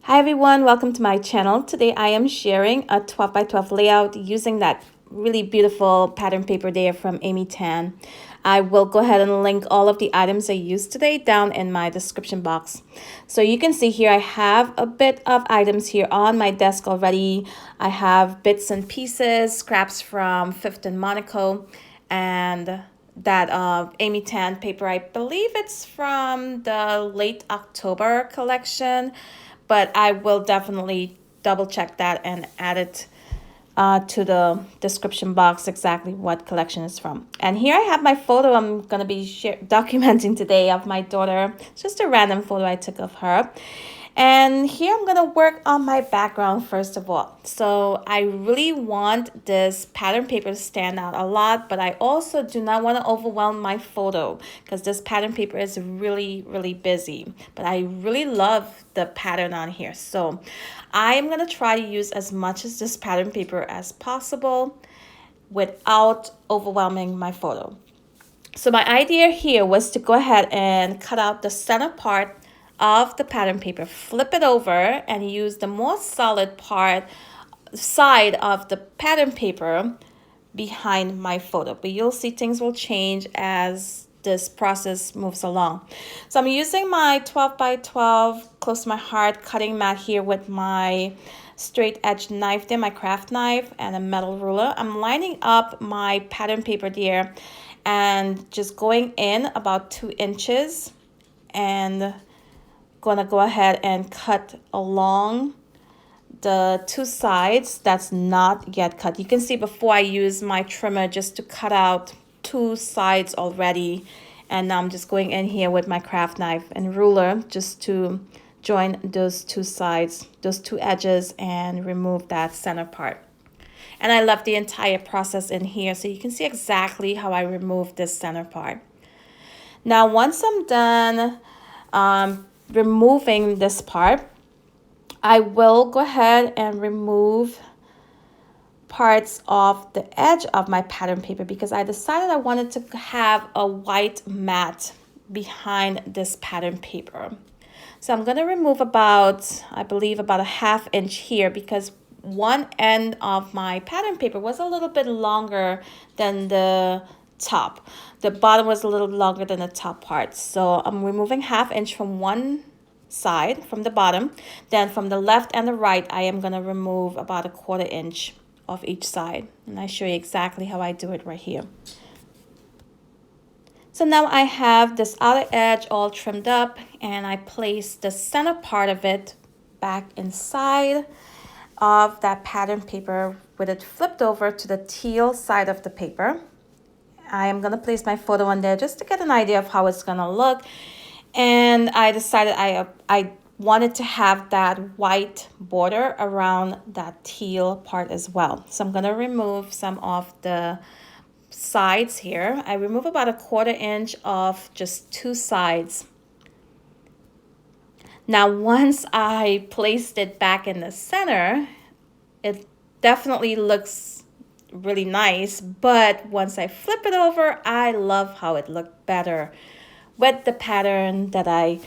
Hi everyone, welcome to my channel. Today I am sharing a 12 by 12 layout using that really beautiful pattern paper there from Amy Tan. I will go ahead and link all of the items I used today down in my description box. So you can see here I have a bit of items here on my desk already. I have bits and pieces, scraps from Fifth and Monaco, and that Amy Tan paper. I believe it's from the late October collection, but I will definitely double check that and add it to the description box exactly what collection is from. And here I have my photo I'm going to be documenting today of my daughter. It's just a random photo I took of her. And here I'm going to work on my background first of all. So I really want this pattern paper to stand out a lot, but I also do not want to overwhelm my photo because this pattern paper is really busy. But I really love the pattern on here. So I am going to try to use as much of this pattern paper as possible without overwhelming my photo. So my idea here was to go ahead and cut out the center part of the pattern paper, flip it over, and use the more solid side of the pattern paper behind my photo. But you'll see things will change as this process moves along. So I'm using my 12 by 12 close to my heart cutting mat here with my straight edge knife there, my craft knife, and a metal ruler. I'm lining up my pattern paper there and just going in about 2 inches and gonna go ahead and cut along the 2 sides that's not yet cut. You can see before I use my trimmer just to cut out 2 sides already, and now I'm just going in here with my craft knife and ruler just to join those 2 sides, those 2 edges, and remove that center part. And I left the entire process in here so you can see exactly how I remove this center part. Now once I'm done removing this part, I will go ahead and remove parts of the edge of my pattern paper because I decided I wanted to have a white mat behind this pattern paper. So I'm going to remove about, I believe about a 1/2 inch here because one end of my pattern paper was a little bit longer than the top. The bottom was a little longer than the top part. So I'm removing 1/2 inch from one side, from the bottom. Then from the left and the right, I am going to remove about a 1/4 inch of each side. And I show you exactly how I do it right here. So now I have this outer edge all trimmed up, and I place the center part of it back inside of that pattern paper with it flipped over to the teal side of the paper. I am going to place my photo on there just to get an idea of how it's going to look. And I decided I wanted to have that white border around that teal part as well. So I'm going to remove some of the sides here. I remove about a 1/4 inch of just 2 sides. Now once I placed it back in the center, it definitely looks really nice, but once I flip it over, I love how it looked better with the pattern that I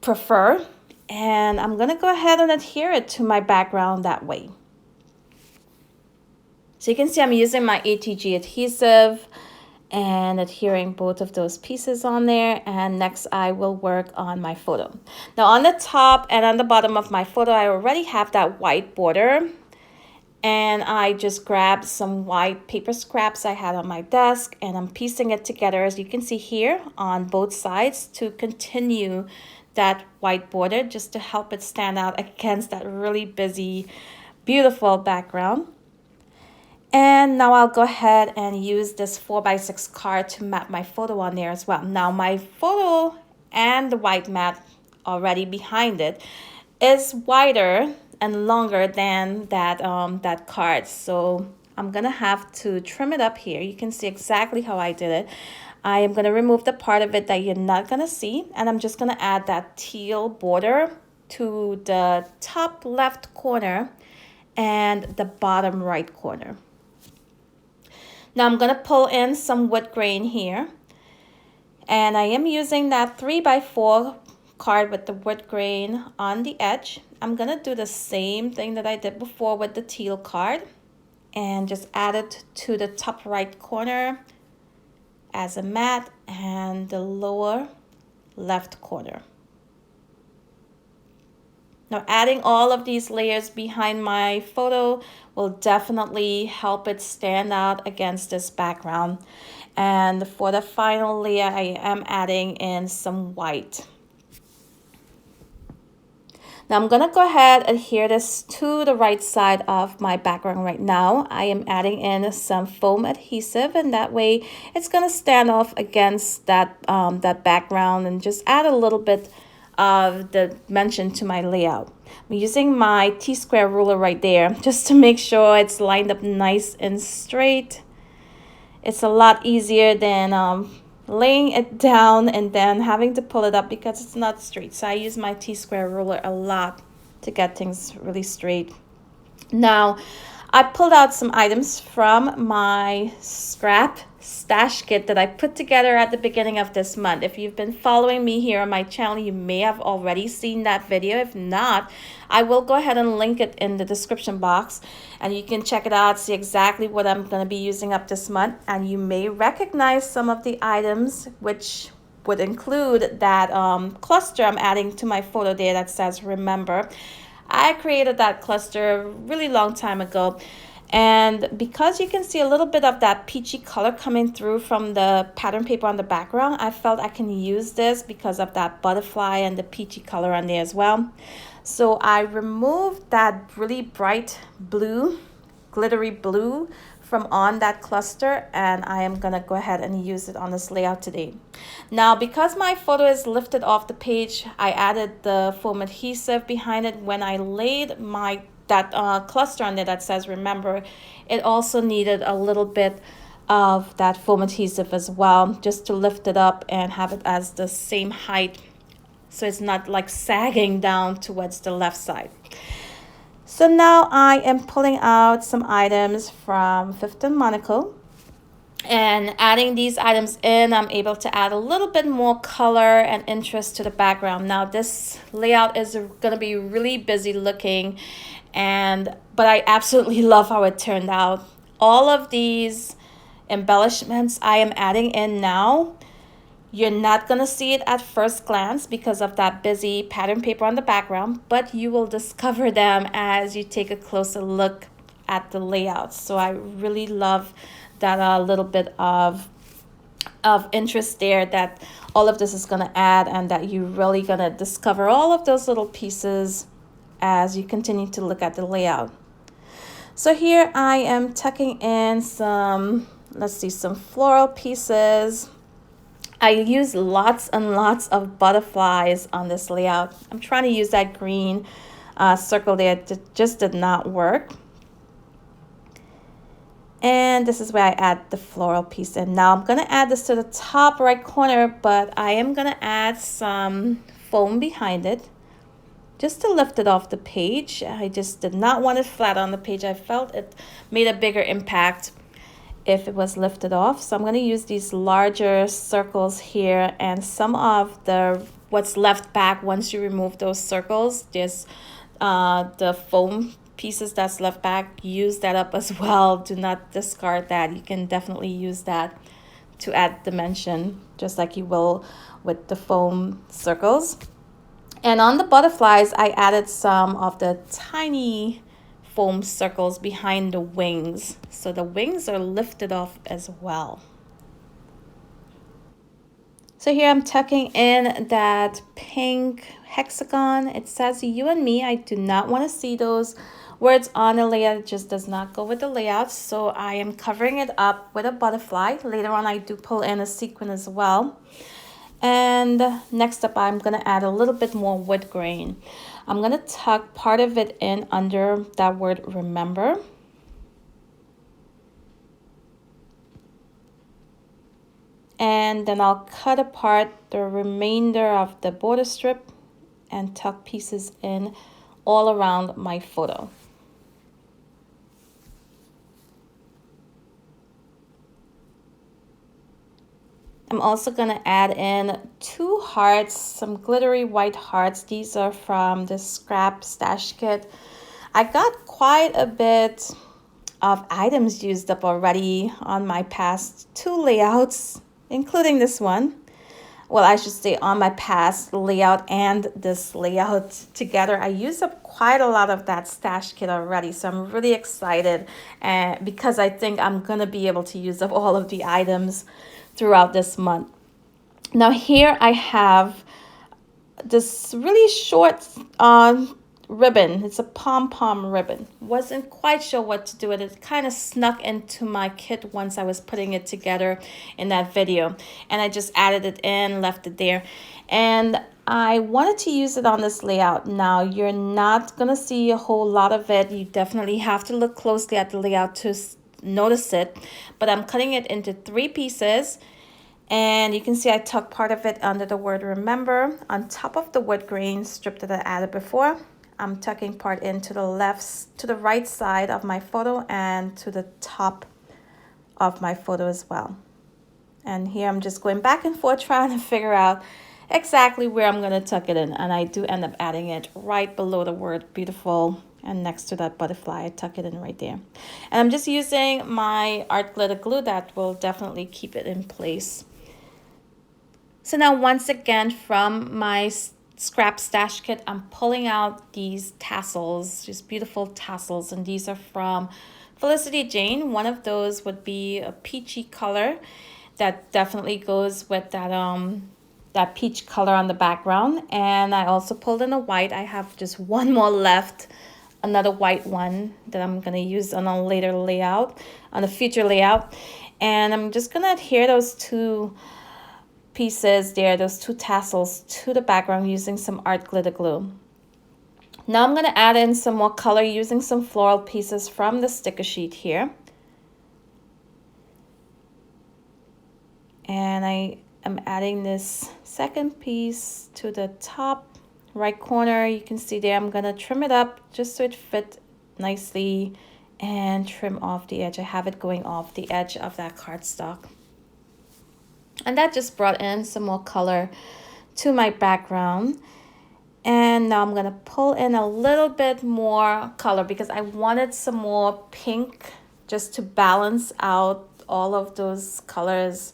prefer, and I'm gonna go ahead and adhere it to my background that way. So you can see I'm using my ATG adhesive and adhering both of those pieces on there, and next I will work on my photo. Now on the top and on the bottom of my photo, I already have that white border, and I just grabbed some white paper scraps I had on my desk, and I'm piecing it together as you can see here on both sides to continue that white border just to help it stand out against that really busy, beautiful background. And now I'll go ahead and use this 4x6 card to map my photo on there as well. Now my photo and the white mat already behind it is wider and longer than that card. So I'm gonna have to trim it up here. You can see exactly how I did it. I am gonna remove the part of it that you're not gonna see, and I'm just gonna add that teal border to the top left corner and the bottom right corner. Now I'm gonna pull in some wood grain here, and I am using that 3x4 card with the wood grain on the edge. I'm gonna do the same thing that I did before with the teal card and just add it to the top right corner as a mat and the lower left corner. Now adding all of these layers behind my photo will definitely help it stand out against this background. And for the final layer, I am adding in some white. Now I'm gonna go ahead and adhere this to the right side of my background right now. I am adding in some foam adhesive, and that way it's gonna stand off against that, that background and just add a little bit of the dimension to my layout. I'm using my T-square ruler right there just to make sure it's lined up nice and straight. It's a lot easier than laying it down and then having to pull it up because it's not straight. So I use my T-square ruler a lot to get things really straight. Now, I pulled out some items from my scrap stash kit that I put together at the beginning of this month. If you've been following me here on my channel, you may have already seen that video. If not, I will go ahead and link it in the description box and you can check it out, see exactly what I'm going to be using up this month. And you may recognize some of the items, which would include that cluster I'm adding to my photo there that says remember. I created that cluster a really long time ago, and because you can see a little bit of that peachy color coming through from the pattern paper on the background, I felt I can use this because of that butterfly and the peachy color on there as well. So I removed that really bright blue, glittery blue from on that cluster, and I am gonna go ahead and use it on this layout today. Now, because my photo is lifted off the page, I added the foam adhesive behind it. When I laid that cluster on there that says remember, it also needed a little bit of that foam adhesive as well, just to lift it up and have it as the same height so it's not like sagging down towards the left side. So now I am pulling out some items from Fifth and Monaco, and adding these items in, I'm able to add a little bit more color and interest to the background. Now this layout is going to be really busy looking, but I absolutely love how it turned out. All of these embellishments I am adding in now, you're not going to see it at first glance because of that busy pattern paper on the background, but you will discover them as you take a closer look at the layout. So I really love that little bit of interest there that all of this is going to add, and that you're really going to discover all of those little pieces as you continue to look at the layout. So here I am tucking in some, let's see, some floral pieces. I use lots and lots of butterflies on this layout. I'm trying to use that green circle there. It just did not work. And this is where I add the floral piece in. Now I'm going to add this to the top right corner, but I am going to add some foam behind it just to lift it off the page. I just did not want it flat on the page. I felt it made a bigger impact if it was lifted off. So I'm going to use these larger circles here, and some of what's left back once you remove those circles, there's the foam pieces that's left back. Use that up as well. Do not discard that. You can definitely use that to add dimension, just like you will with the foam circles. And on the butterflies, I added some of the tiny foam circles behind the wings, so the wings are lifted off as well. So here I'm tucking in that pink hexagon. It says you and me. I do not want to see those words on the layout. It just does not go with the layout, so I am covering it up with a butterfly. Later on I do pull in a sequin as well. And next up, I'm going to add a little bit more wood grain. I'm going to tuck part of it in under that word remember. And then I'll cut apart the remainder of the border strip and tuck pieces in all around my photo. I'm also gonna add in 2 hearts, some glittery white hearts. These are from the Scrap Stash Kit. I got quite a bit of items used up already on my past 2 layouts, including this one. Well, I should say on my past layout and this layout together. I used up quite a lot of that stash kit already, so I'm really excited because I think I'm gonna be able to use up all of the items throughout this month. Now here I have this really short ribbon. It's a pom-pom ribbon. Wasn't quite sure what to do with it. It kind of snuck into my kit once I was putting it together in that video, and I just added it in, left it there, and I wanted to use it on this layout. Now you're not gonna see a whole lot of it. You definitely have to look closely at the layout to notice it, but I'm cutting it into 3 pieces. And you can see I tucked part of it under the word remember on top of the wood grain strip that I added before. I'm tucking part into the right side of my photo and to the top of my photo as well. And here I'm just going back and forth trying to figure out exactly where I'm going to tuck it in. And I do end up adding it right below the word beautiful and next to that butterfly. I tuck it in right there. And I'm just using my art glitter glue that will definitely keep it in place. So now once again from my scrap stash kit, I'm pulling out these tassels, just beautiful tassels, and these are from Felicity Jane. One of those would be a peachy color that definitely goes with that peach color on the background. And I also pulled in a white. I have just one more left, another white one that I'm gonna use on a later layout, on a future layout. And I'm just gonna adhere those 2 pieces there, those 2 tassels to the background using some art glitter glue. Now I'm going to add in some more color using some floral pieces from the sticker sheet here. And I am adding this second piece to the top right corner. You can see there I'm going to trim it up just so it fits nicely and trim off the edge. I have it going off the edge of that cardstock. And that just brought in some more color to my background. And now I'm going to pull in a little bit more color because I wanted some more pink just to balance out all of those colors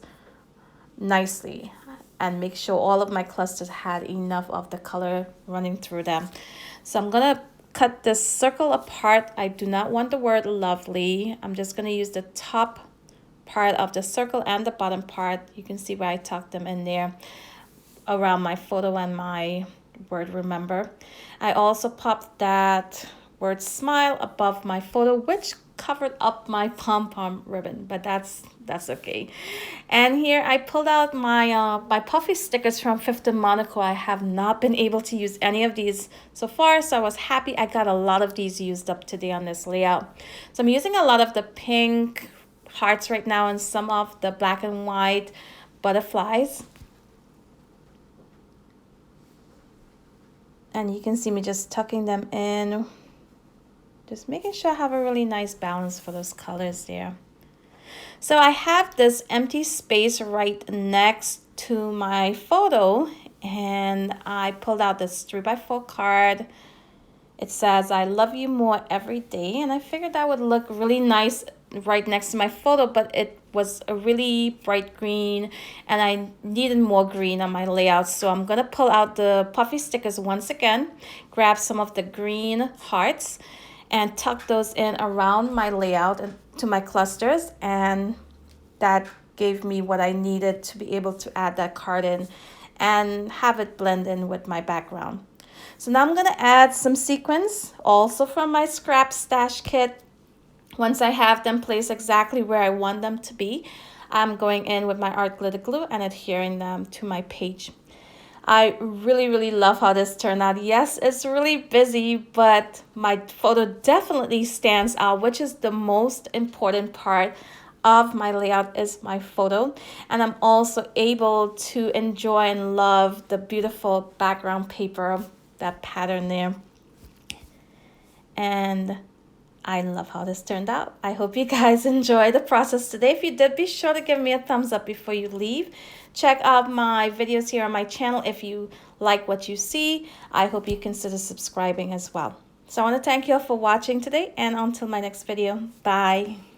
nicely and make sure all of my clusters had enough of the color running through them. So I'm going to cut this circle apart. I do not want the word lovely. I'm just going to use the top part of the circle and the bottom part. You can see where I tucked them in there around my photo and my word remember. I also popped that word smile above my photo, which covered up my pom-pom ribbon, but that's okay. And here I pulled out my my puffy stickers from Fifth and Monaco. I have not been able to use any of these so far, so I was happy I got a lot of these used up today on this layout. So I'm using a lot of the pink hearts right now and some of the black and white butterflies. And you can see me just tucking them in, just making sure I have a really nice balance for those colors there. So I have this empty space right next to my photo, and I pulled out this 3x4 card. It says, I love you more every day, and I figured that would look really nice right next to my photo, but it was a really bright green and I needed more green on my layout. So I'm gonna pull out the puffy stickers once again, grab some of the green hearts and tuck those in around my layout and to my clusters, and that gave me what I needed to be able to add that card in and have it blend in with my background. So now I'm gonna add some sequins also from my scrap stash kit. Once I have them placed exactly where I want them to be, I'm going in with my art glitter glue and adhering them to my page. I really love how this turned out. Yes, it's really busy, but my photo definitely stands out, which is the most important part of my layout is my photo. And I'm also able to enjoy and love the beautiful background paper, that pattern there. And I love how this turned out. I hope you guys enjoyed the process today. If you did, be sure to give me a thumbs up before you leave. Check out my videos here on my channel if you like what you see. I hope you consider subscribing as well. So I want to thank you all for watching today, and until my next video, bye.